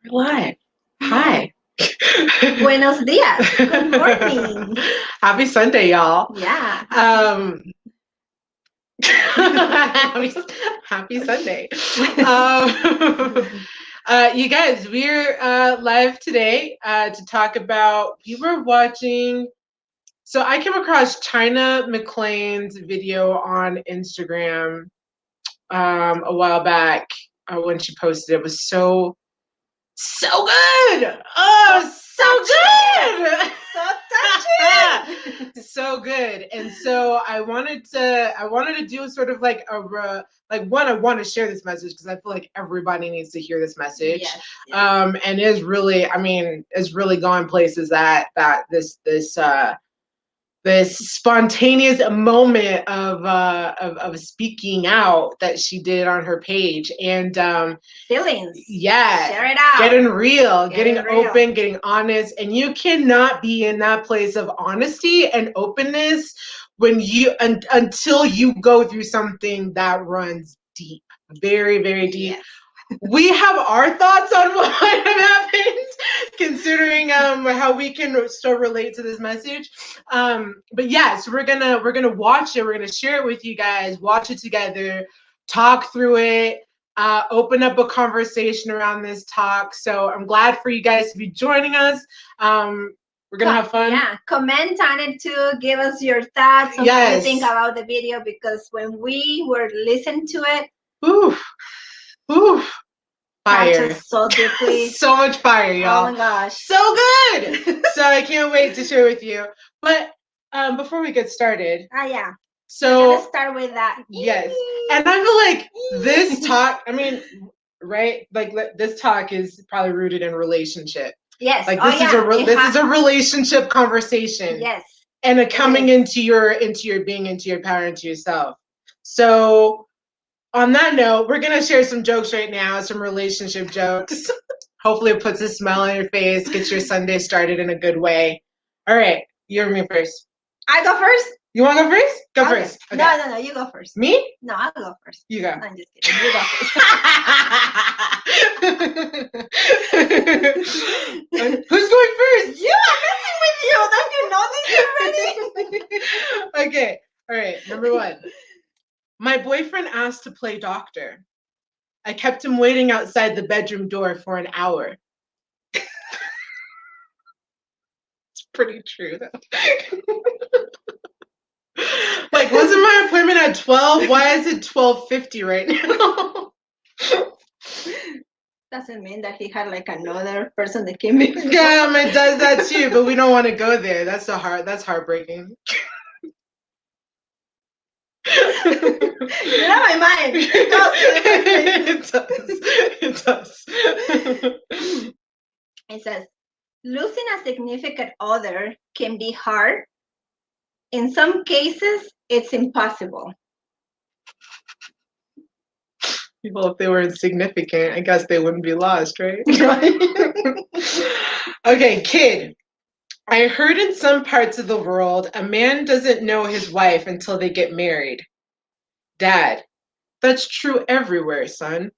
What? Hi. Buenos dias. Good morning. Happy Sunday, y'all. Yeah. Happy Sunday. You guys, we're live today to talk about, we were watching, so I came across China McClain's video on Instagram a while back when she posted it. It was so good. Oh, so good. So touching. So good. And so I wanted to do sort of like I want to share this message because I feel like everybody needs to hear this message. Yes. And is really, it's really gone places that this spontaneous moment of speaking out that she did on her page, and Feelings. yeah, Share it out. getting real, getting real. open, getting honest. And you cannot be in that place of honesty and openness when until you go through something that runs deep, very, very deep. Yes. We have our thoughts on what happened, considering how we can still relate to this message. But yeah, so we're gonna watch it. We're gonna share it with you guys. Watch it together, talk through it, open up a conversation around this talk. So I'm glad for you guys to be joining us. We're gonna have fun. Yeah, comment on it too. Give us your thoughts on what you think about the video, because when we were listening to it, fire. So deeply. So much fire, y'all. Oh my gosh. So good. So I can't wait to share with you. But before we get started. Yeah. So we're gonna start with that. Yes. And I feel like this talk, right? Like this talk is probably rooted in relationship. Yes. Like this is a relationship conversation. Yes. And a coming into your being, into your power, into yourself. So on that note, we're gonna share some jokes right now, some relationship jokes. Hopefully it puts a smile on your face, gets your Sunday started in a good way. All right, you or me first? I go first? You wanna go first? Go first. Okay. No, you go first. Me? No, I'll go first. You go. No, I'm just kidding. You go first. Who's going first? You, I'm messing with you. Don't you know this already? Okay. All right. Number 1. My boyfriend asked to play doctor. I kept him waiting outside the bedroom door for an hour. It's pretty true, though. Like, wasn't my appointment at 12? Why is it 12:50 right now? Doesn't mean that he had like another person that came in. Yeah, it does that too, but we don't want to go there. That's heartbreaking. You know my mind. It does. It says, losing a significant other can be hard. In some cases, it's impossible. People, if they were insignificant, I guess they wouldn't be lost, right? Okay, kid. I heard in some parts of the world, a man doesn't know his wife until they get married. Dad, that's true everywhere, son.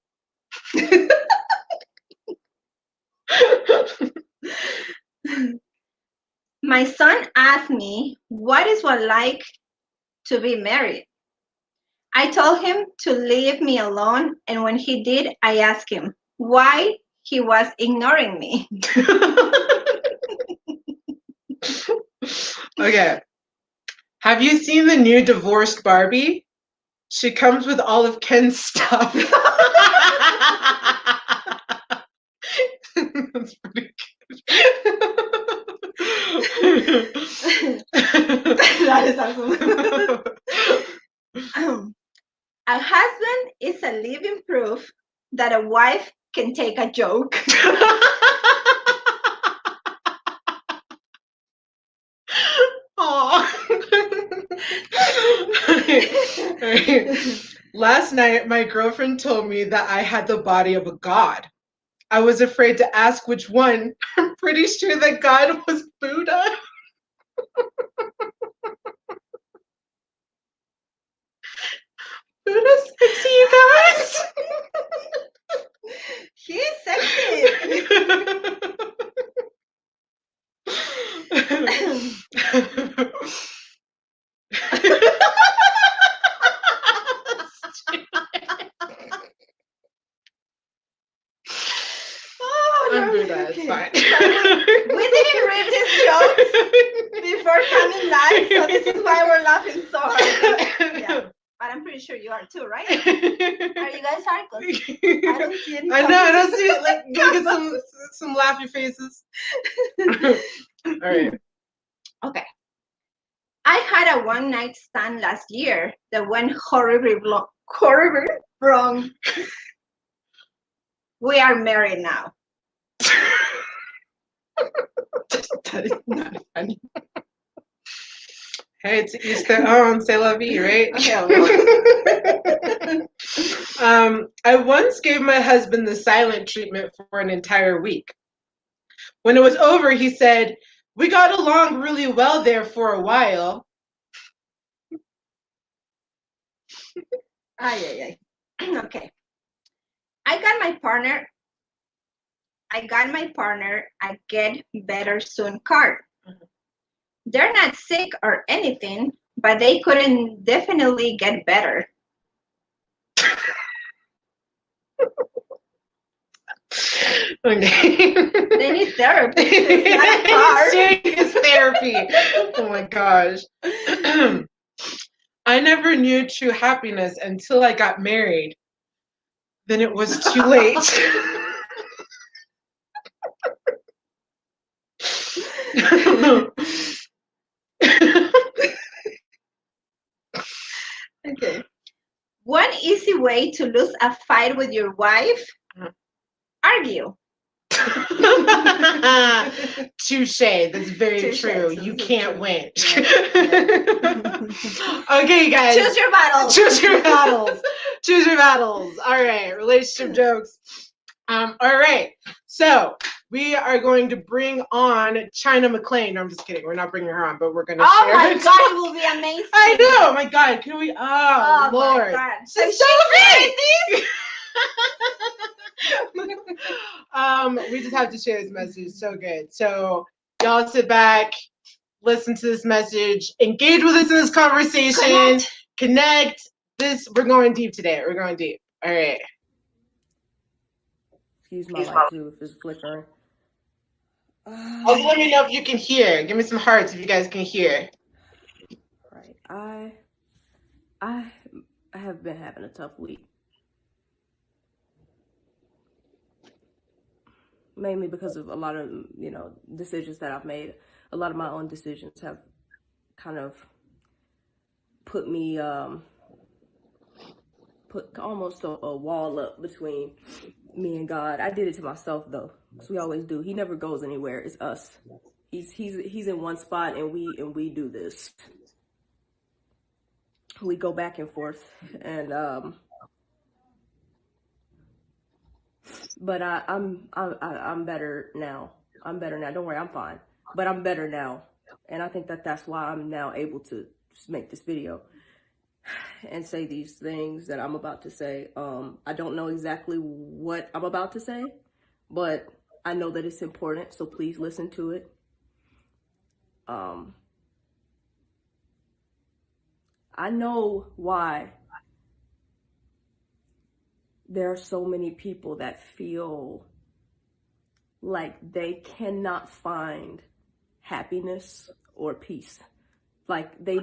My son asked me, what is it like to be married? I told him to leave me alone, and when he did, I asked him why he was ignoring me. Okay. Have you seen the new divorced Barbie? She comes with all of Ken's stuff. That's pretty good. That is awesome. A husband is a living proof that a wife can take a joke. Last night, my girlfriend told me that I had the body of a god. I was afraid to ask which one. I'm pretty sure that God was Buddha. Buddha's sexy, you guys. She's sexy. can do that. It's fine. We didn't read his jokes before coming live, so this is why we're laughing so hard. Yeah. But I'm pretty sure you are too, right? Are you guys hard? I don't see any. I know. I don't see it. Like, look at some laughy faces. All right. Okay. I had a one-night stand last year that went horribly wrong. We are married now. That is not funny. Hey, it's Easter on, c'est la vie, right? I once gave my husband the silent treatment for an entire week. When it was over, he said, "We got along really well there for a while." Okay. I got my partner a Get Better Soon card. They're not sick or anything, but they couldn't definitely get better. Okay. They need therapy. It's not a card. Serious therapy. Oh my gosh. I never knew true happiness until I got married. Then it was too late. Okay. One easy way to lose a fight with your wife: argue. Touche. That's very true. You can't win. Okay, guys. Choose your battles. Choose your battles. Choose your battles. All right. Relationship jokes. All right. So we are going to bring on China McClain. No, I'm just kidding. We're not bringing her on, but we're going to share. Oh my God, it will be amazing. I know. Oh my God. Can we? Oh Lord. My God. She's so we just have to share this message. So good. So y'all sit back, listen to this message, engage with us in this conversation, connect. We're going deep today. We're going deep. All right. Excuse my light too if it's flickering. Also, let me know if you can hear. Give me some hearts if you guys can hear. Right. I have been having a tough week. Mainly because of a lot of, decisions that I've made. A lot of my own decisions have kind of put me, put almost a wall up between me and God. I did it to myself though, because we always do. He never goes anywhere. It's us. He's in one spot, and we do this. We go back and forth, and but I'm better now. I'm better now. Don't worry, I'm fine. But I'm better now, and I think that's why I'm now able to just make this video and say these things that I'm about to say. I don't know exactly what I'm about to say, but I know that it's important, so please listen to it. I know why there are so many people that feel like they cannot find happiness or peace. Like they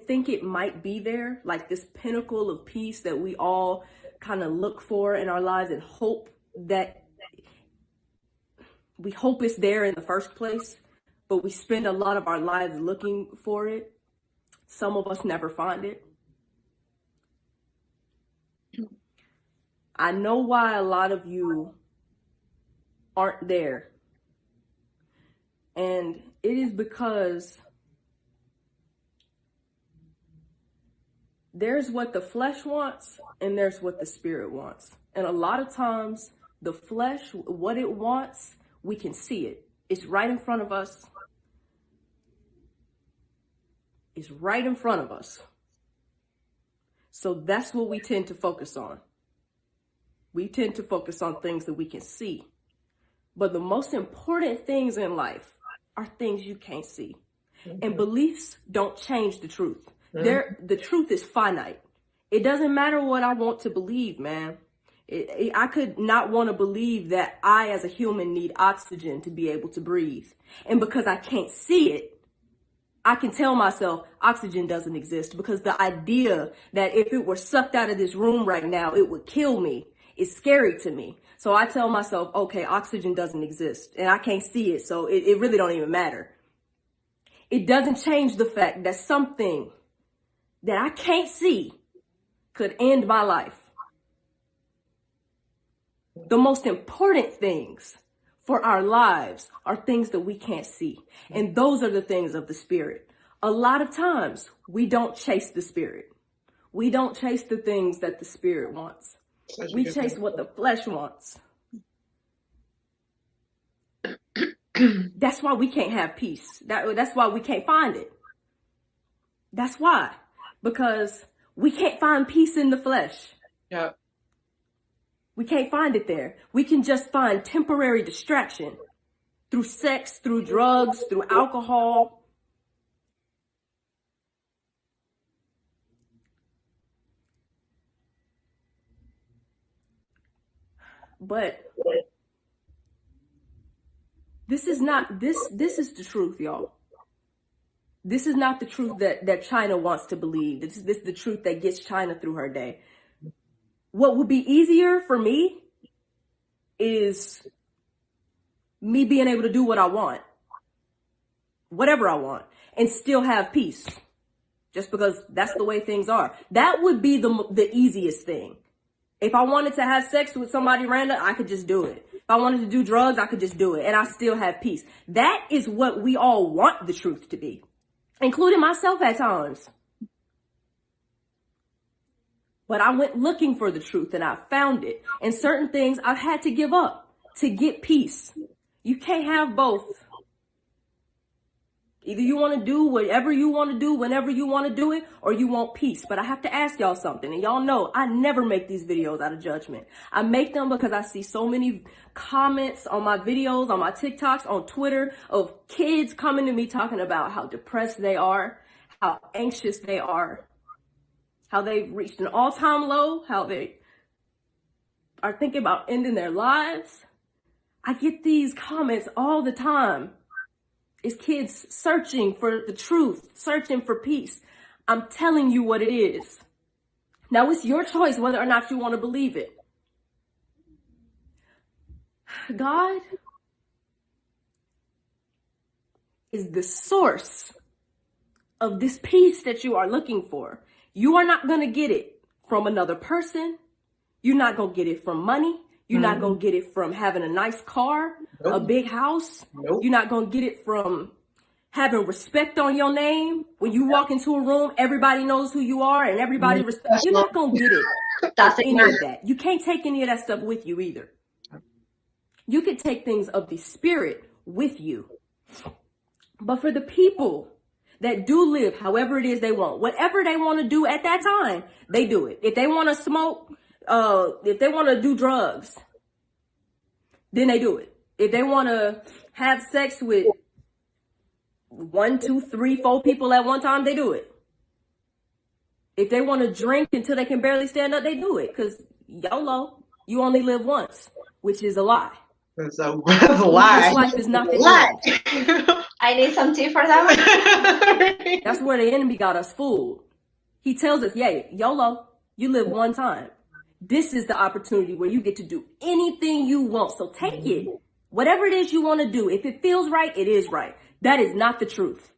think it might be there, like this pinnacle of peace that we all kind of look for in our lives and hope it's there in the first place, but we spend a lot of our lives looking for it. Some of us never find it. I know why a lot of you aren't there. And it is because there's what the flesh wants and there's what the spirit wants. And a lot of times the flesh, what it wants, we can see it. It's right in front of us. It's right in front of us. So that's what we tend to focus on. We tend to focus on things that we can see. But the most important things in life are things you can't see. Mm-hmm. And beliefs don't change the truth. Mm-hmm. The truth is finite. It doesn't matter what I want to believe, man. I could not want to believe that I, as a human, need oxygen to be able to breathe. And because I can't see it, I can tell myself oxygen doesn't exist, because the idea that if it were sucked out of this room right now, it would kill me is scary to me. So I tell myself, okay, oxygen doesn't exist and I can't see it. So it really don't even matter. It doesn't change the fact that something that I can't see could end my life. The most important things for our lives are things that we can't see. And those are the things of the spirit. A lot of times we don't chase the spirit. We don't chase the things that the spirit wants. We chase what the flesh wants. That's why we can't have peace. That's why we can't find it. That's why. Because we can't find peace in the flesh. Yeah. We can't find it there. We can just find temporary distraction through sex, through drugs, through alcohol. But this is not, this is the truth, y'all. This is not the truth that China wants to believe. This is the truth that gets China through her day. What would be easier for me is me being able to do what I want, whatever I want, and still have peace, just because that's the way things are. That would be the easiest thing. If I wanted to have sex with somebody random, I could just do it. If I wanted to do drugs, I could just do it, and I still have peace. That is what we all want the truth to be, including myself at times. But I went looking for the truth and I found it. And certain things I've had to give up to get peace. You can't have both. Either you want to do whatever you want to do whenever you want to do it, or you want peace. But I have to ask y'all something. And y'all know I never make these videos out of judgment. I make them because I see so many comments on my videos, on my TikToks, on Twitter, of kids coming to me talking about how depressed they are, how anxious they are, how they've reached an all-time low, how they are thinking about ending their lives. I get these comments all the time. It's kids searching for the truth, searching for peace. I'm telling you what it is. Now it's your choice whether or not you want to believe it. God is the source of this peace that you are looking for. You are not going to get it from another person. You're not going to get it from money. You're not going to get it from having a nice car, a big house. You're not going to get it from having respect on your name. When you walk into a room, everybody knows who you are and everybody respects. You're not going to get it. That's any of that. You can't take any of that stuff with you either. You can take things of the spirit with you. But for the people that do live however it is they want, whatever they want to do at that time, they do it. If they want to smoke, if they want to do drugs, then they do it. If they want to have sex with 1, 2, 3, 4 people at one time, they do it. If they want to drink until they can barely stand up, they do it. Because YOLO, you only live once, which is a lie. That's a lie. This life is not the end. I need some tea for that. That's where the enemy got us fooled. He tells us, yeah, YOLO, you live one time. This is the opportunity where you get to do anything you want. So take it. Whatever it is you want to do. If it feels right, it is right. That is not the truth.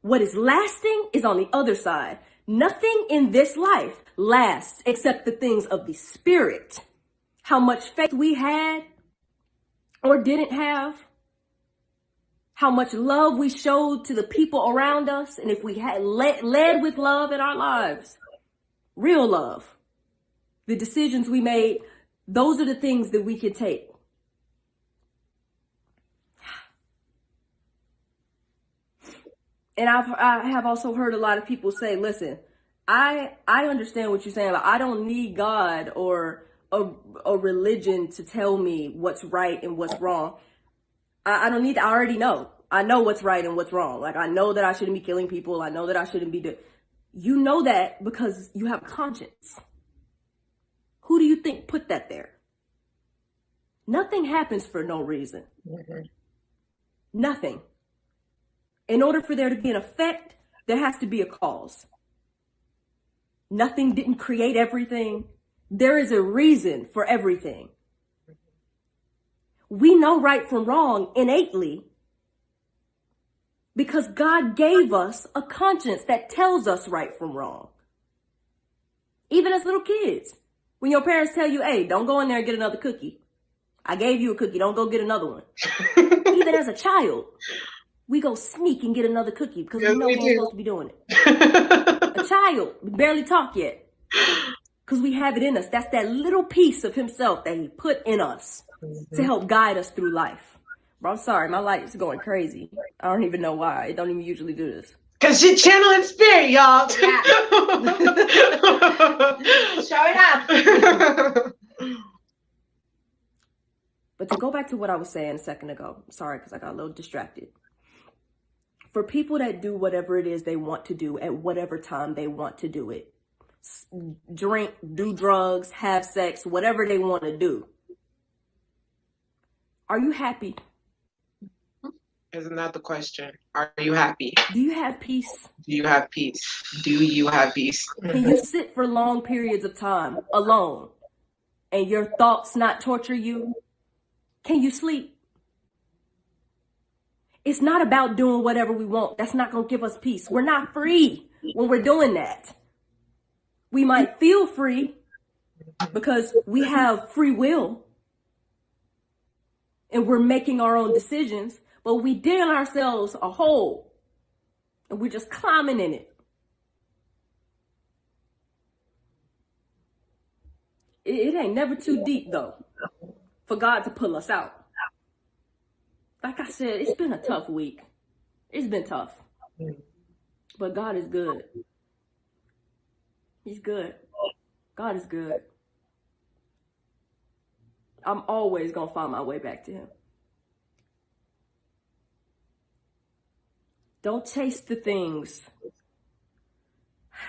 What is lasting is on the other side. Nothing in this life lasts except the things of the spirit. How much faith we had or didn't have. How much love we showed to the people around us. And if we had led with love in our lives, real love, the decisions we made, those are the things that we can take. And I have also heard a lot of people say, listen, I understand what you're saying. Like, I don't need God or a religion to tell me what's right and what's wrong. I don't need, I already know. I know what's right and what's wrong. Like, I know that I shouldn't be killing people. I know that I shouldn't be doing. You know that because you have a conscience. Who do you think put that there? Nothing happens for no reason. Mm-hmm. Nothing. In order for there to be an effect, there has to be a cause. Nothing didn't create everything. There is a reason for everything. We know right from wrong innately because God gave us a conscience that tells us right from wrong. Even as little kids, when your parents tell you, hey, don't go in there and get another cookie. I gave you a cookie, don't go get another one. Even as a child, we go sneak and get another cookie because we know we ain't supposed to be doing it. A child, we barely talk yet. Because we have it in us. That's that little piece of himself that he put in us to help guide us through life. Bro, I'm sorry, my light is going crazy. I don't even know why. I don't even usually do this. Because she's channeling spirit, y'all. Yeah. Show it up. But to go back to what I was saying a second ago, sorry, because I got a little distracted. For people that do whatever it is they want to do at whatever time they want to do it, drink, do drugs, have sex, whatever they want to do, are you happy? Isn't that the question? Are you happy? Do you have peace? Do you have peace? Do you have peace? Can you sit for long periods of time alone and your thoughts not torture you? Can you sleep? It's not about doing whatever we want. That's not going to give us peace. We're not free when we're doing that. We might feel free because we have free will and we're making our own decisions, but we dig ourselves a hole and we're just climbing in it. It ain't never too deep though for God to pull us out. Like I said, it's been a tough week. It's been tough. But God is good. He's good. God is good. I'm always going to find my way back to him. Don't chase the things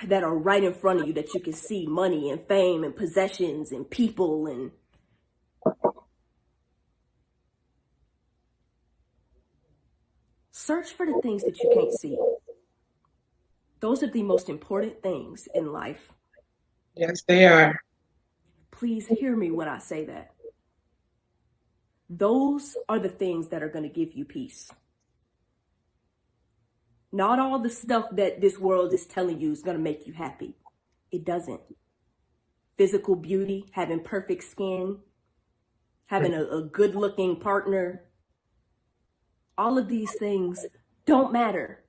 that are right in front of you that you can see, money and fame and possessions and people and search for the things that you can't see. Those are the most important things in life. Yes, they are. Please hear me when I say that. Those are the things that are going to give you peace. Not all the stuff that this world is telling you is going to make you happy. It doesn't. Physical beauty, having perfect skin, having a good-looking partner, all of these things don't matter.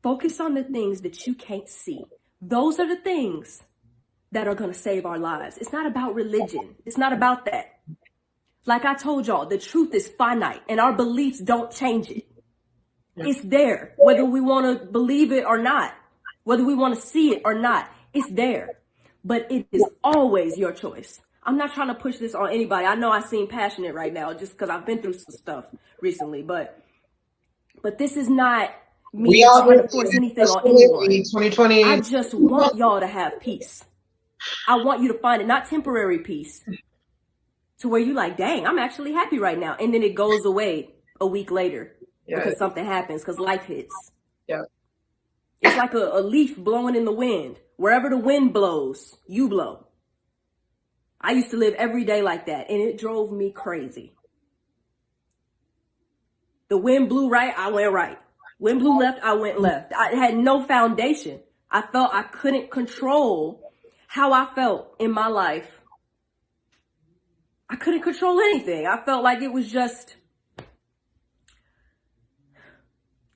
Focus on the things that you can't see. Those are the things that are going to save our lives. It's not about religion. It's not about that. Like I told y'all, the truth is finite and our beliefs don't change it. It's there, whether we want to believe it or not, whether we want to see it or not, it's there. But it is always your choice. I'm not trying to push this on anybody. I know I seem passionate right now just because I've been through some stuff recently, but this is not me trying to force anything on anyone. 2020. I just want y'all to have peace. I want you to find it, not temporary peace, to where you like, dang, I'm actually happy right now. And then it goes away a week later because something happens, because life hits. Yeah. It's like a leaf blowing in the wind. Wherever the wind blows, you blow. I used to live every day like that, and it drove me crazy. The wind blew right, I went right. Wind blew left, I went left. I had no foundation. I felt I couldn't control how I felt in my life. I couldn't control anything. I felt like it was just,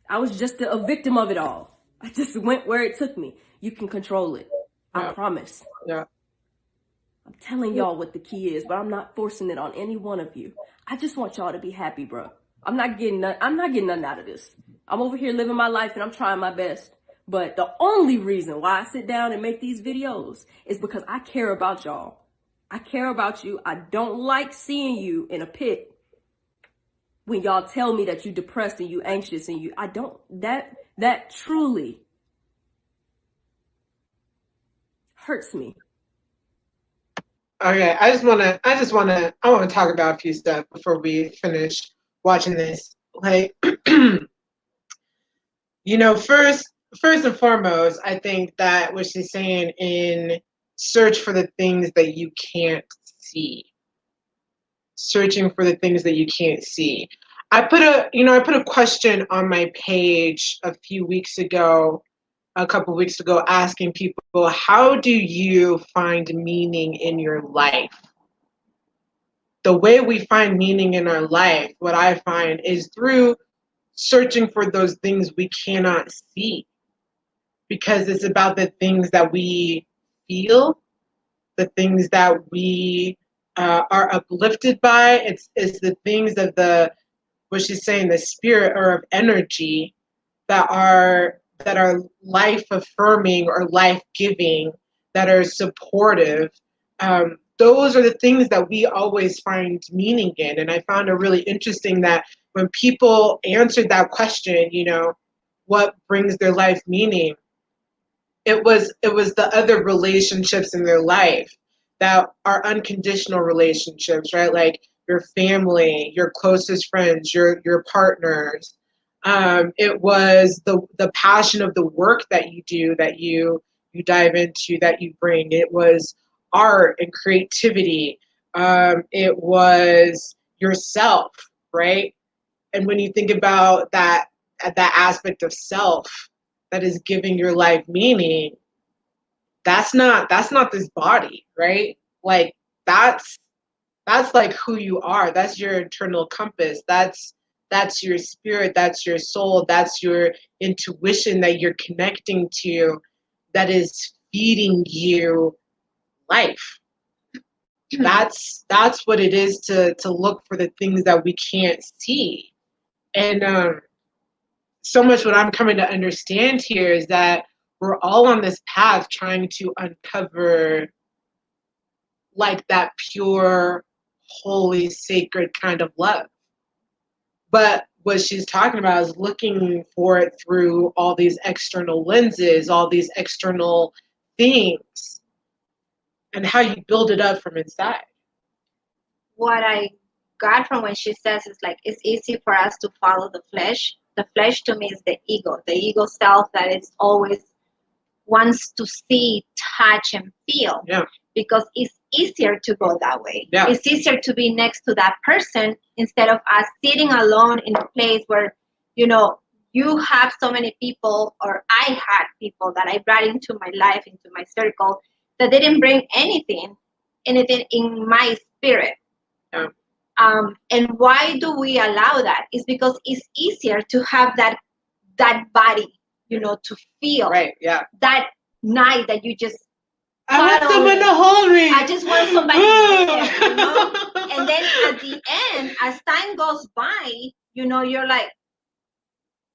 I was just a victim of it all. I just went where it took me. You can control it. I promise. Yeah. I'm telling y'all what the key is, but I'm not forcing it on any one of you. I just want y'all to be happy, bro. I'm not getting nothing out of this. I'm over here living my life and I'm trying my best. But the only reason why I sit down and make these videos is because I care about y'all. I care about you. I don't like seeing you in a pit when y'all tell me that you depressed and you anxious and that truly hurts me. Okay, I want to talk about a few stuff before we finish watching this. Like, first and foremost, I think that what she's saying in search for the things that you can't see. Searching for the things that you can't see. I put a question on my page a couple weeks ago, asking people, how do you find meaning in your life? The way we find meaning in our life, what I find, is through searching for those things we cannot see, because it's about the things that we feel, the things that we are uplifted by. It's the things of what she's saying, the spirit or of energy that are life affirming or life giving, that are supportive. Those are the things that we always find meaning in. And I found it really interesting that when people answered that question, what brings their life meaning, it was the other relationships in their life that are unconditional relationships, right? Like your family, your closest friends, your partners. It was the passion of the work that you do, that you dive into, that you bring. It was art and creativity. It was yourself, right? And when you think about that aspect of self that is giving your life meaning, that's not this body, right? Like that's like who you are. That's your internal compass. That's your spirit. That's your soul. That's your intuition that you're connecting to, that is feeding you life. That's what it is to look for the things that we can't see. And so much what I'm coming to understand here is that we're all on this path trying to uncover like that pure, holy, sacred kind of love. But what she's talking about is looking for it through all these external lenses, all these external things, and how you build it up from inside. What I got from when she says is like, it's easy for us to follow the flesh. The flesh to me is the ego self that is always wants to see, touch, and feel. Yeah. Because it's easier to go that way. Yeah. It's easier to be next to that person instead of us sitting alone in a place where, you have so many people, or I had people that I brought into my life, into my circle, that didn't bring anything in my spirit. Yeah. And why do we allow that? It's because it's easier to have that body, to feel. Right. Yeah. That night that you just, I want someone to hold me. I just want somebody there, And then at the end, as time goes by, you're like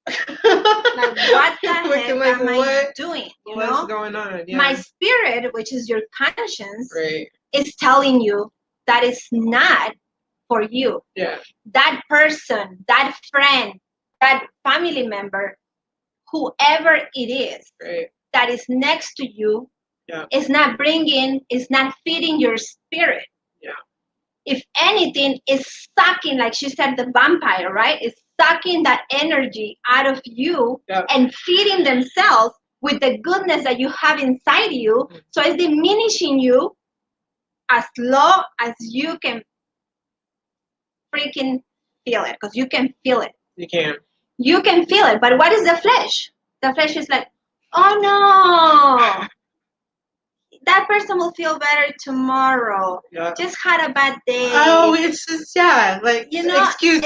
what the heck am I doing? What's going on? Yeah. My spirit, which is your conscience, right, is telling you that it's not for you. Yeah. That person, that friend, that family member, whoever it is, right, that is next to you, yeah, is not feeding your spirit. Yeah. If anything, is sucking, like she said, the vampire, right? It's sucking that energy out of you, yeah, and feeding themselves with the goodness that you have inside you. Mm-hmm. So it's diminishing you as low as you can freaking feel it, because you can feel it. You can. You can feel it. But what is the flesh? The flesh is like, oh no, that person will feel better tomorrow. Yeah. Just had a bad day. Oh, it's just, yeah, like, excuse.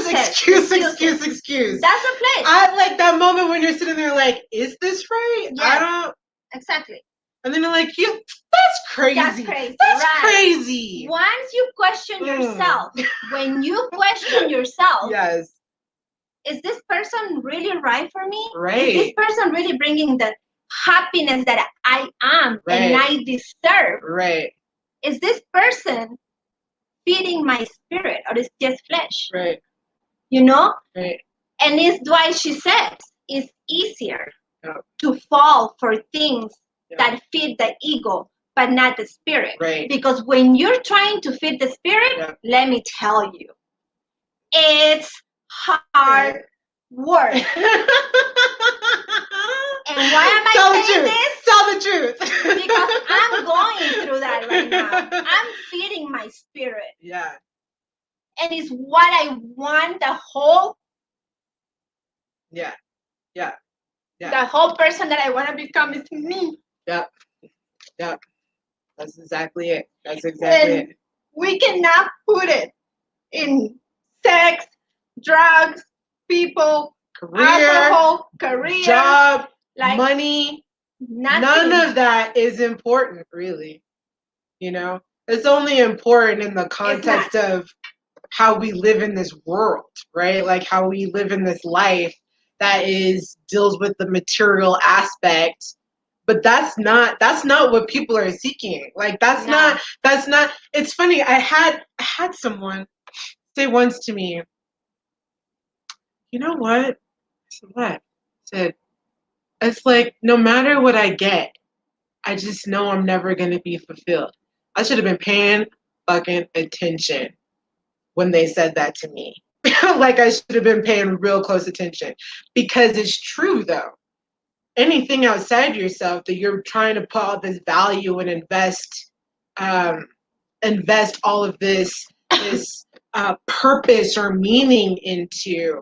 That's the flesh. I like that moment when you're sitting there like, is this right? Yes. I don't. Exactly. And then you're like, that's crazy. That's right. crazy. Once you question yourself, when you question yourself, yes, is this person really right for me? Right. Is this person really bringing the happiness that I am and I deserve? Right. Is this person feeding my spirit, or is just flesh? Right. Right. And it's why she says it's easier to fall for things that feed the ego, but not the spirit. Right. Because when you're trying to feed the spirit, Yeah. let me tell you, it's hard work. And why am I saying this? Tell the truth. Because I'm going through that right now. I'm feeding my spirit. Yeah. And it's what I want the whole the whole person that I want to become is me. Yep. That's exactly it. And we cannot put it in sex, drugs, people, career, alcohol, career, job, like money. nothing. None of that is important, really. You know, it's only important in the context of how we live in this world, right? Like how we live in this life that deals with the material aspect. But that's not what people are seeking. Like that's not it's funny. I had someone say once to me, you know what? I said, what? I said, it's like no matter what I get, I just know I'm never gonna be fulfilled. I should have been paying fucking attention when they said that to me. Like I should have been paying real close attention. Because it's true though. Anything outside yourself that you're trying to put all this value and invest all of this purpose or meaning into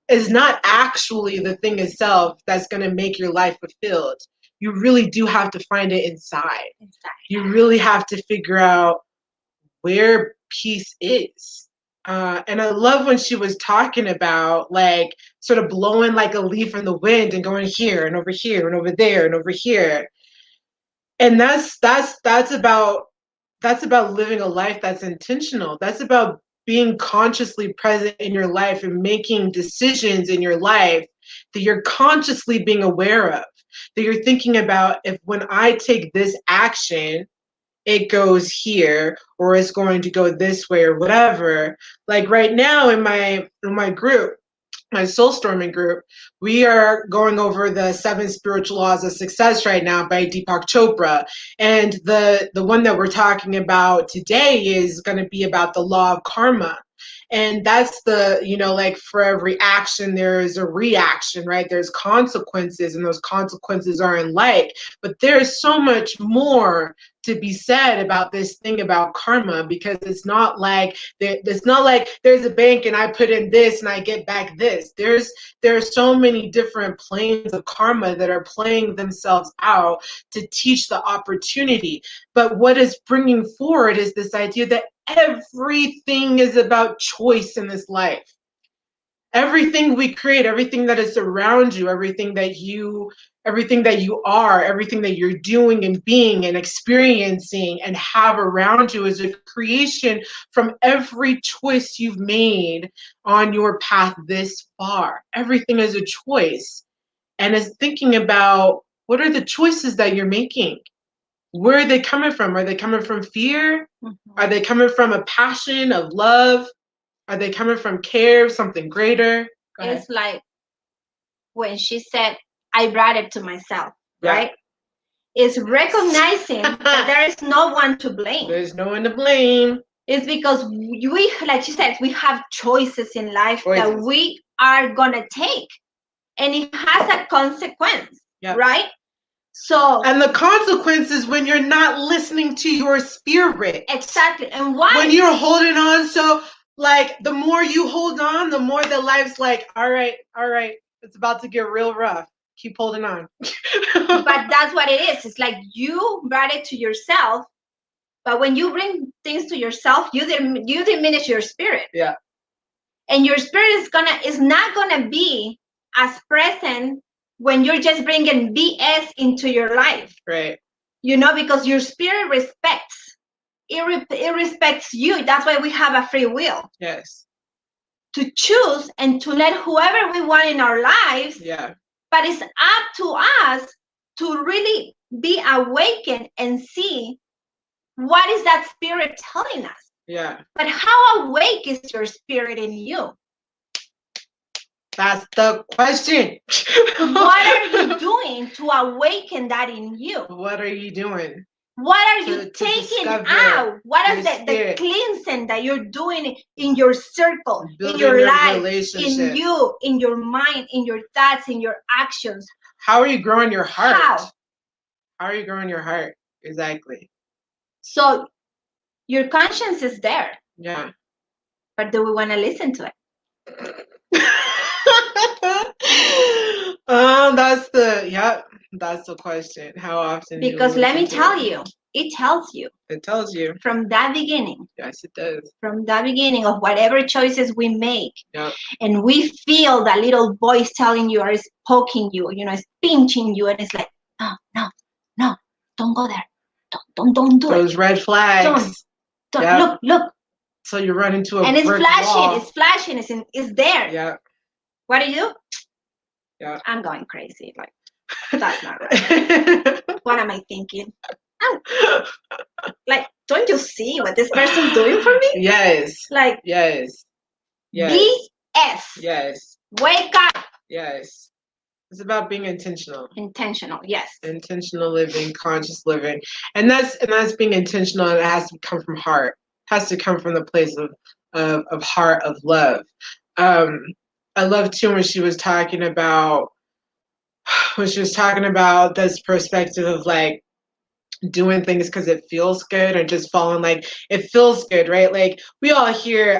is not actually the thing itself that's going to make your life fulfilled. You really do have to find it inside. You really have to figure out where peace is. And I love when she was talking about like sort of blowing like a leaf in the wind and going here and over here and over there and over here. And that's about living a life that's intentional. That's about being consciously present in your life and making decisions in your life that you're consciously being aware of. That you're thinking about, if when I take this action, it goes here or it's going to go this way or whatever. Like right now in my group, my soul storming group, we are going over the 7 spiritual laws of success right now by Deepak Chopra. And the one that we're talking about today is going to be about the law of karma. And that's the, like for every action, there's a reaction, right? There's consequences, and those consequences aren't like, but there's so much more to be said about this thing about karma, because it's not like there's a bank and I put in this and I get back this. There's so many different planes of karma that are playing themselves out to teach the opportunity. But what is bringing forward is this idea that everything is about choice in this life. Everything we create, everything that is around you, everything that you are, everything that you're doing and being and experiencing and have around you is a creation from every choice you've made on your path this far. Everything is a choice. And it's thinking about, what are the choices that you're making? Where are they coming from? Are they coming from fear? Mm-hmm. Are they coming from a passion of love? Are they coming from care, something greater? It's like when she said, I brought it to myself, right? It's recognizing that there is no one to blame. There's no one to blame. It's because we, like she said, we have choices in life that we are going to take. And it has a consequence, right? So, and the consequence is when you're not listening to your spirit. Exactly. And why? When you're holding on. So like the more you hold on, the more the life's like, all right, it's about to get real rough. Keep holding on. But that's what it is. It's like you brought it to yourself, but when you bring things to yourself, you diminish your spirit. Yeah. And your spirit is not gonna be as present when you're just bringing BS into your life. Right. Because your spirit respects. It respects you. That's why we have a free will. Yes. To choose and to let whoever we want in our lives. Yeah. But it's up to us to really be awakened and see what is that spirit telling us. Yeah. But how awake is your spirit in you? That's the question. What are you doing to awaken that in you? What are you doing? What are you To taking discover out? What your is the spirit. cleansing that you're doing in your circle, in Building your your life, relationship. in you, in your mind, in your thoughts, in your actions? How are you growing your heart? How? How are you growing your heart? Exactly. So your conscience is there, Yeah. but do we want to listen to it? That's the question. How often do you Because let me listen to tell it? you, it tells you It tells you. from that beginning, Yes, it does. from the beginning of whatever choices we make, Yeah. and we feel that little voice telling you or is poking you, is pinching you, and it's like, no, don't go there, don't do it. Those red flags. Don't. Yep. Look. So you run into a And it's brick flashing, wall. it's there. Yeah. What do you do? Yeah. I'm going crazy. Like, that's not right. What am I thinking? Like, don't you see what this person's doing for me? Yes. Like, Yes. BS. Yes. Wake up. Yes. It's about being intentional. Intentional, yes. Intentional living, conscious living. And that's being intentional, and it has to come from heart. It has to come from the place of heart, of love. I love too when she was talking about this perspective of like doing things because it feels good, or just following, like, it feels good, right? Like, we all hear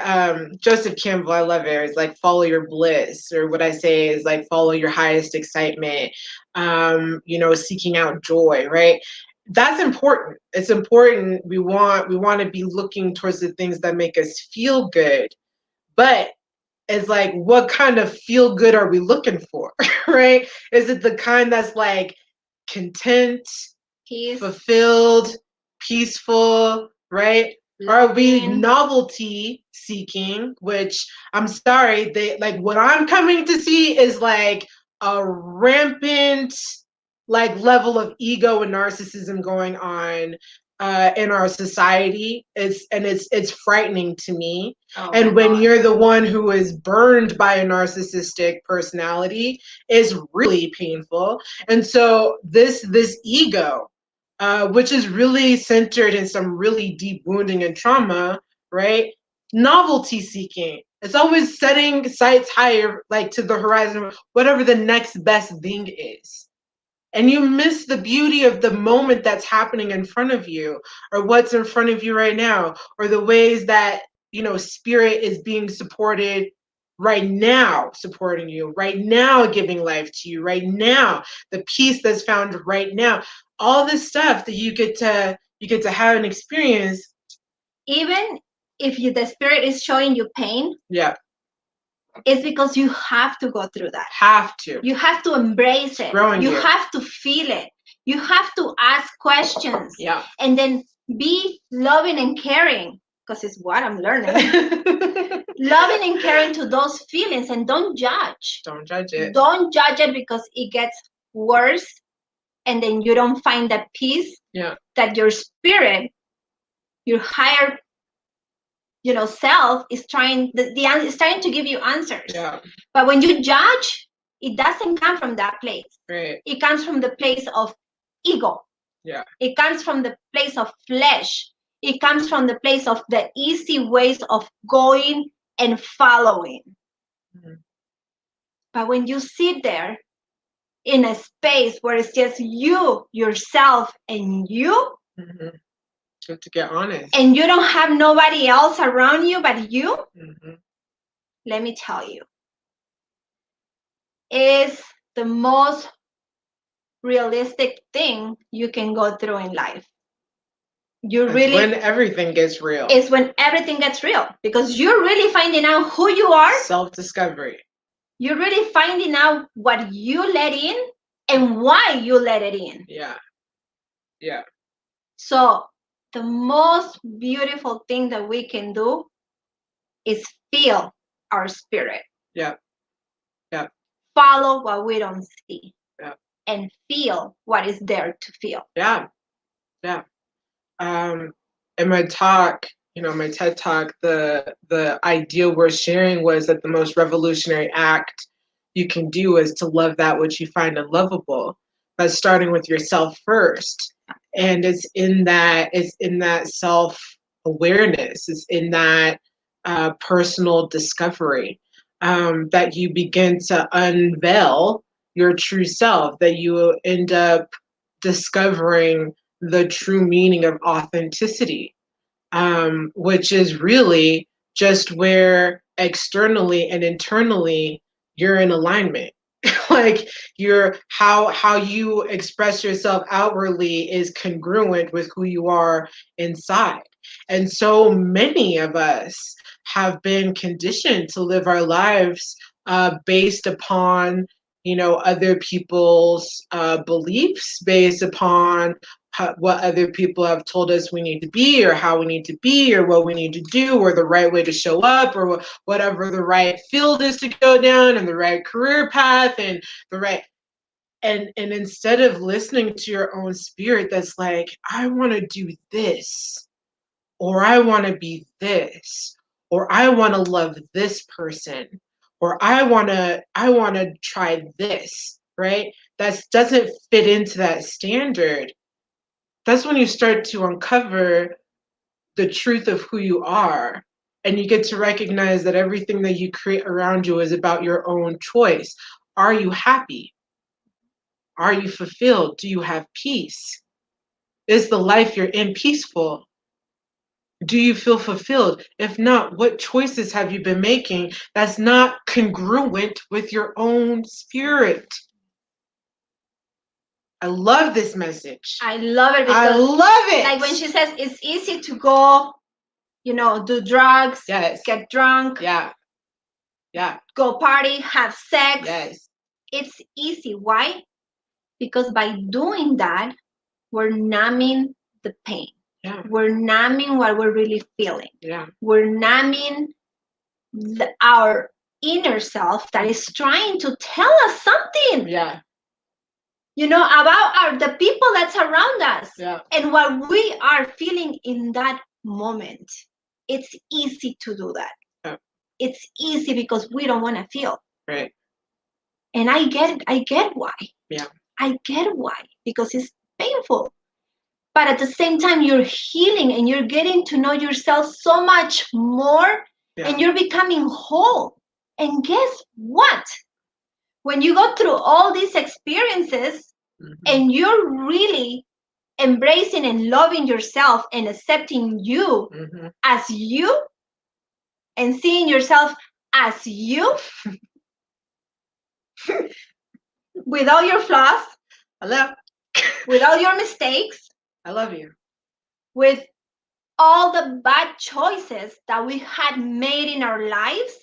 Joseph Campbell, I love it, it's like follow your bliss, or what I say is like follow your highest excitement, seeking out joy, right? That's important. It's important. We want to be looking towards the things that make us feel good, but it's like, what kind of feel good are we looking for? Right? Is it the kind that's like content, Peace, fulfilled, peaceful, right? Are we loving. novelty seeking? Which, I'm sorry, they like, what I'm coming to see is like a rampant like level of ego and narcissism going on in our society. It's frightening to me. Oh, and when God. you're the one who is burned by a narcissistic personality, is really painful. And so this ego, which is really centered in some really deep wounding and trauma, right? Novelty seeking. It's always setting sights higher, like to the horizon, whatever the next best thing is. And you miss the beauty of the moment that's happening in front of you, or what's in front of you right now, or the ways that, spirit is being supported right now, supporting you right now, giving life to you right now, the peace that's found right now, all this stuff that you get to have and experience. Even if the spirit is showing you pain, Yeah. it's because you have to go through that. You have to embrace it. You have to feel it. You have to ask questions. Yeah. And then be loving and caring, because it's what I'm learning. Loving and caring to those feelings, and don't judge. Don't judge it. Don't judge it, because it gets worse, and then you don't find that peace. Yeah. That your spirit, your higher self is trying is trying to give you answers. Yeah. But when you judge, it doesn't come from that place. Right. It comes from the place of ego. Yeah. It comes from the place of flesh. It comes from the place of the easy ways of going and following. Mm-hmm. But when you sit there in a space where it's just you, yourself, and you, mm-hmm. To get honest, and you don't have nobody else around you but you, mm-hmm. Let me tell you, is the most realistic thing you can go through in life. When everything gets real. It's when everything gets real, because you're really finding out who you are. Self-discovery. You're really finding out what you let in and why you let it in. Yeah. Yeah. So the most beautiful thing that we can do is feel our spirit. Yeah. Yeah. Follow what we don't see. Yeah. And feel what is there to feel. Yeah. Yeah. In my talk, my TED talk, the idea we're sharing was that the most revolutionary act you can do is to love that which you find unlovable. That's starting with yourself first. And it's in that self-awareness, it's in that personal discovery, that you begin to unveil your true self, that you end up discovering the true meaning of authenticity, which is really just where externally and internally you're in alignment. Like how you express yourself outwardly is congruent with who you are inside. And so many of us have been conditioned to live our lives based upon, other people's beliefs, based upon what other people have told us we need to be, or how we need to be, or what we need to do, or the right way to show up, or whatever the right field is to go down, and the right career path, and the right. And instead of listening to your own spirit that's like, I want to do this, or I want to be this, or I want to love this person, or I want to try this, right? That doesn't fit into that standard. That's when you start to uncover the truth of who you are. And you get to recognize that everything that you create around you is about your own choice. Are you happy? Are you fulfilled? Do you have peace? Is the life you're in peaceful? Do you feel fulfilled? If not, what choices have you been making that's not congruent with your own spirit? I love this message. I love it because I love it. Like when she says it's easy to go, do drugs, Yes. get drunk, Yeah. go party, have sex. Yes. It's easy. Why? Because by doing that, we're numbing the pain. Yeah. We're numbing what we're really feeling. Yeah. We're numbing our inner self that is trying to tell us something. Yeah. About the people that's around us. Yeah. And what we are feeling in that moment. It's easy to do that. Yeah. It's easy because we don't want to feel. Right. And I get it. I get why. Yeah. I get why. Because it's painful. But at the same time, you're healing and you're getting to know yourself so much more. Yeah. And you're becoming whole. And guess what? When you go through all these experiences, mm-hmm. and you're really embracing and loving yourself and accepting you, mm-hmm. as you, and seeing yourself as you, with all your flaws, hello, with all your mistakes, I love you, with all the bad choices that we had made in our lives.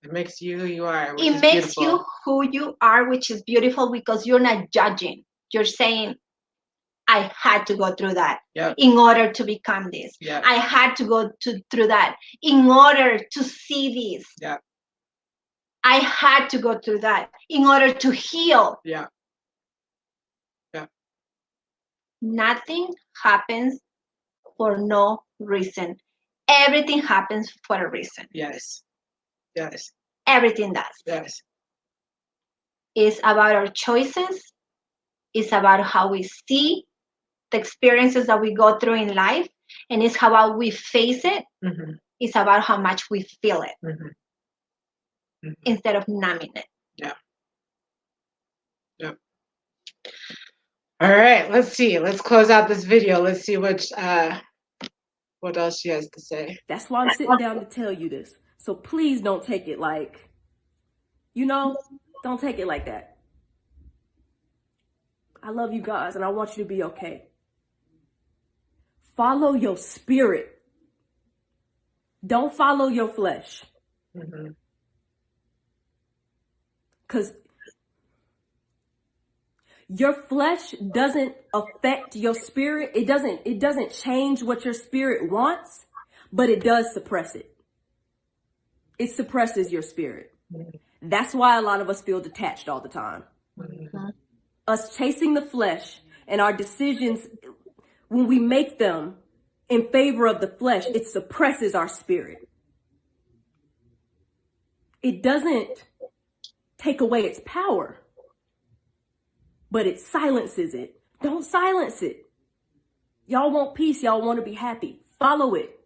It makes you who you are. It makes beautiful. You who you are, which is beautiful because you're not judging. You're saying, I had to go through that, yep. in order to become this. Yep. I had to go through that in order to see this. Yep. I had to go through that in order to heal. Yeah. Yeah. Nothing happens for no reason. Everything happens for a reason. Yes. Yes. Everything does. Yes. It's about our choices. It's about how we see the experiences that we go through in life, and it's how about we face it. Mm-hmm. It's about how much we feel it, mm-hmm. Mm-hmm. instead of numbing it. Yeah. Yeah. All right, let's see. Let's close out this video. Let's see what else she has to say. That's why I'm sitting down to tell you this. So please don't take it like, don't take it like that. I love you guys and I want you to be okay. Follow your spirit. Don't follow your flesh. Mm-hmm. Because your flesh doesn't affect your spirit. It doesn't change what your spirit wants, but it does suppress it. It suppresses your spirit. Mm-hmm. That's why a lot of us feel detached all the time. Mm-hmm. Us chasing the flesh and our decisions, when we make them in favor of the flesh, it suppresses our spirit. It doesn't take away its power, but it silences it. Don't silence it. Y'all want peace. Y'all want to be happy. Follow it.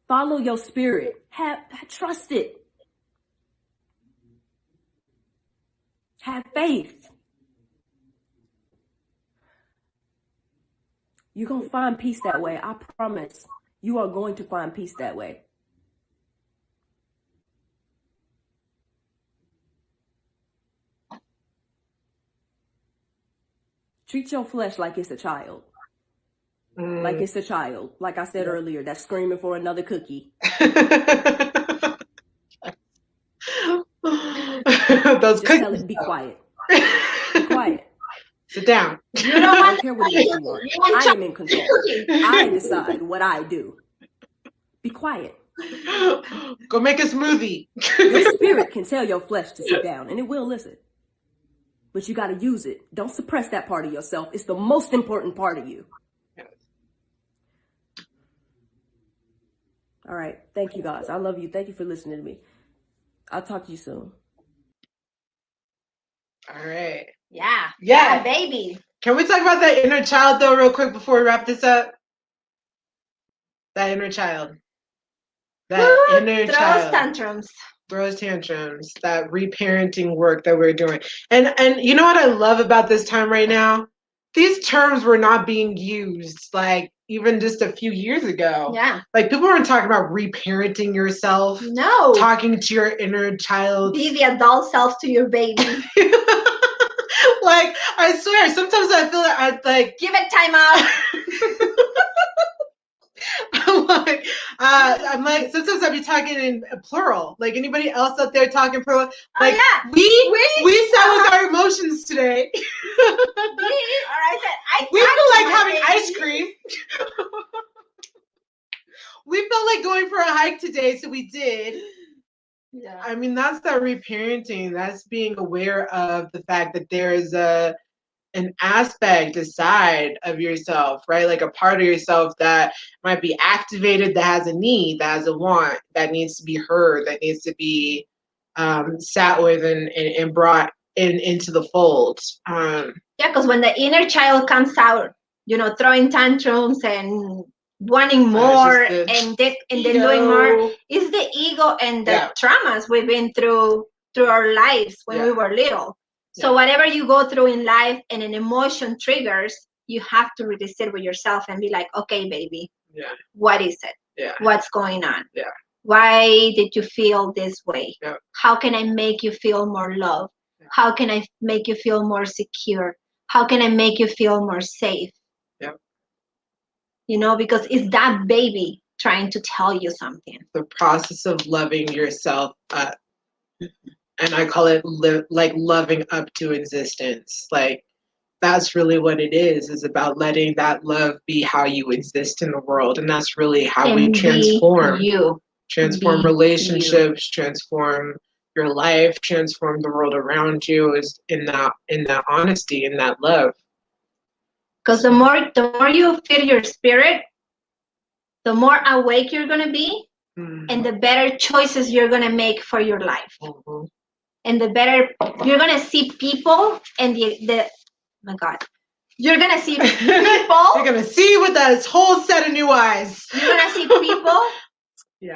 Follow your spirit. Trust it. Have faith. You're going to find peace that way. I promise. You are going to find peace that way. Treat your flesh like it's a child. Like it's a child. Like I said earlier, that's screaming for another cookie. Those Just cookies. tell it, be quiet. Be quiet. Sit down. You know I what? don't care what it is you want. I am in control. I decide what I do. Be quiet. Go make a smoothie. Your spirit can tell your flesh to sit down, and it will listen. But you got to use it. Don't suppress that part of yourself. It's the most important part of you. All right. Thank you, guys. I love you. Thank you for listening to me. I'll talk to you soon. All right. Yeah. Yeah. Baby. Can we talk about that inner child, though, real quick before we wrap this up? That inner child. That inner child. Tantrums. Throws tantrums. That reparenting work that we're doing. And you know what I love about this time right now? These terms were not being used, like, even just a few years ago. Yeah. Like, people weren't talking about reparenting yourself. No. Talking to your inner child. Be the adult self to your baby. Like, I swear, sometimes I feel like I'd like give it time out. I'm like, sometimes I'd be talking in plural. Like, anybody else out there talking plural? Like, yeah. we sat with our emotions today. We feel like having ice cream. We felt like going for a hike today, so we did. Yeah. I mean, that's that reparenting. That's being aware of the fact that there is an aspect, a side of yourself, right? Like a part of yourself that might be activated, that has a need, that has a want, that needs to be heard, that needs to be sat with and brought into the fold. Yeah, because when the inner child comes out, throwing tantrums and wanting more and then doing more, is the ego and the traumas we've been through our lives when we were little. So whatever you go through in life and an emotion triggers, you have to really sit with yourself and be like, okay, baby, what is it? Yeah. What's going on? Yeah. Why did you feel this way? Yeah. How can I make you feel more love? Yeah. How can I make you feel more secure? How can I make you feel more safe? Yeah. Because it's that baby trying to tell you something. The process of loving yourself up. And I call it like loving up to existence. Like, that's really what it is about letting that love be how you exist in the world. And that's really how we transform. Transform relationships, transform your life, transform the world around you, is in that honesty, in that love. Because the more you feel your spirit, the more awake you're gonna be, and the better choices you're gonna make for your life. Mm-hmm. And the better you're gonna see people, and the oh my God, you're gonna see people. You're gonna see with that whole set of new eyes. You're gonna see people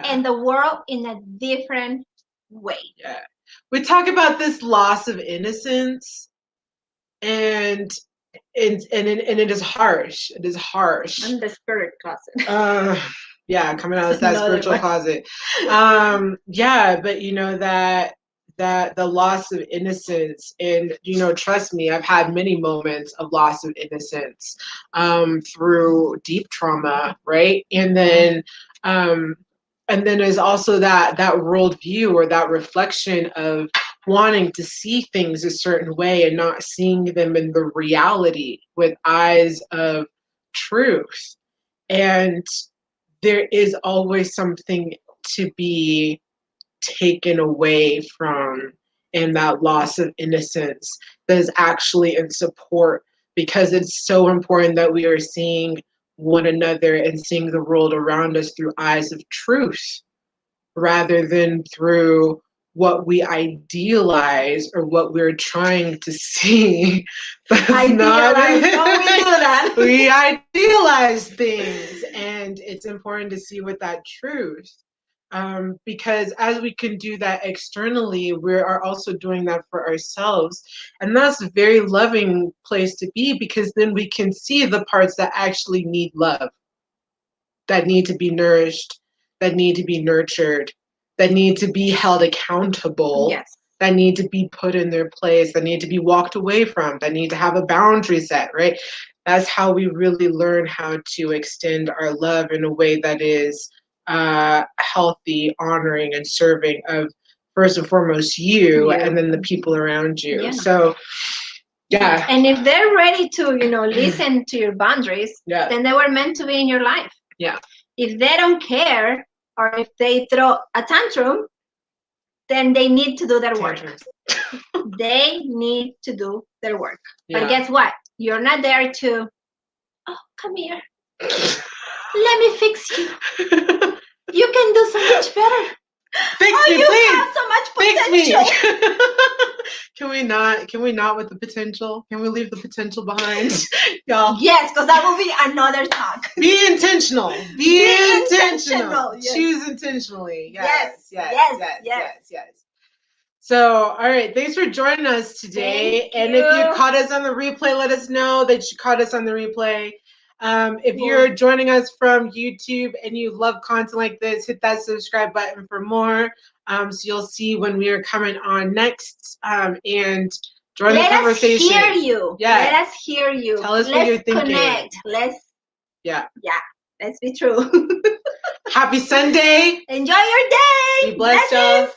and the world in a different way. Yeah, we talk about this loss of innocence, and it is harsh. It is harsh. I'm the spirit closet. Yeah, coming out of that spiritual closet. Yeah, but that the loss of innocence, and trust me, I've had many moments of loss of innocence through deep trauma, right? And then there's also that worldview, or that reflection of wanting to see things a certain way and not seeing them in the reality with eyes of truth. And there is always something to be taken away from in that loss of innocence that is actually in support, because it's so important that we are seeing one another and seeing the world around us through eyes of truth, rather than through what we idealize or what we're trying to see. That's not Idealize. it. Don't we do that? We idealize things, and it's important to see with that truth. Because as we can do that externally, we are also doing that for ourselves. And that's a very loving place to be, because then we can see the parts that actually need love, that need to be nourished, that need to be nurtured, that need to be held accountable, Yes. that need to be put in their place, that need to be walked away from, that need to have a boundary set, right? That's how we really learn how to extend our love in a way that is healthy, honoring, and serving of, first and foremost, you, and then the people around you. Yeah. So, yeah. And if they're ready to, listen to your boundaries, Yeah. then they were meant to be in your life. Yeah. If they don't care, or if they throw a tantrum, then they need to do their work. They need to do their work. Yeah. But guess what? You're not there to, oh, come here. Let me fix you. You can do so much better. Fix me, you please. have so much Fix potential. me. Can we not with the potential? Can we leave the potential behind? Y'all. Yes, because that will be another talk. Be intentional. Be intentional. Yes. Choose intentionally. Yes. So, all right. Thanks for joining us today. Thank and you. if you caught us on the replay, let us know that you caught us on the replay. If you're joining us from YouTube and you love content like this, hit that subscribe button for more. So you'll see when we are coming on next, and join the conversation. Let us hear you. Yeah. Let us hear you. Tell us what you're thinking. Connect. Let's be true. Happy Sunday. Enjoy your day. Be blessed, y'all.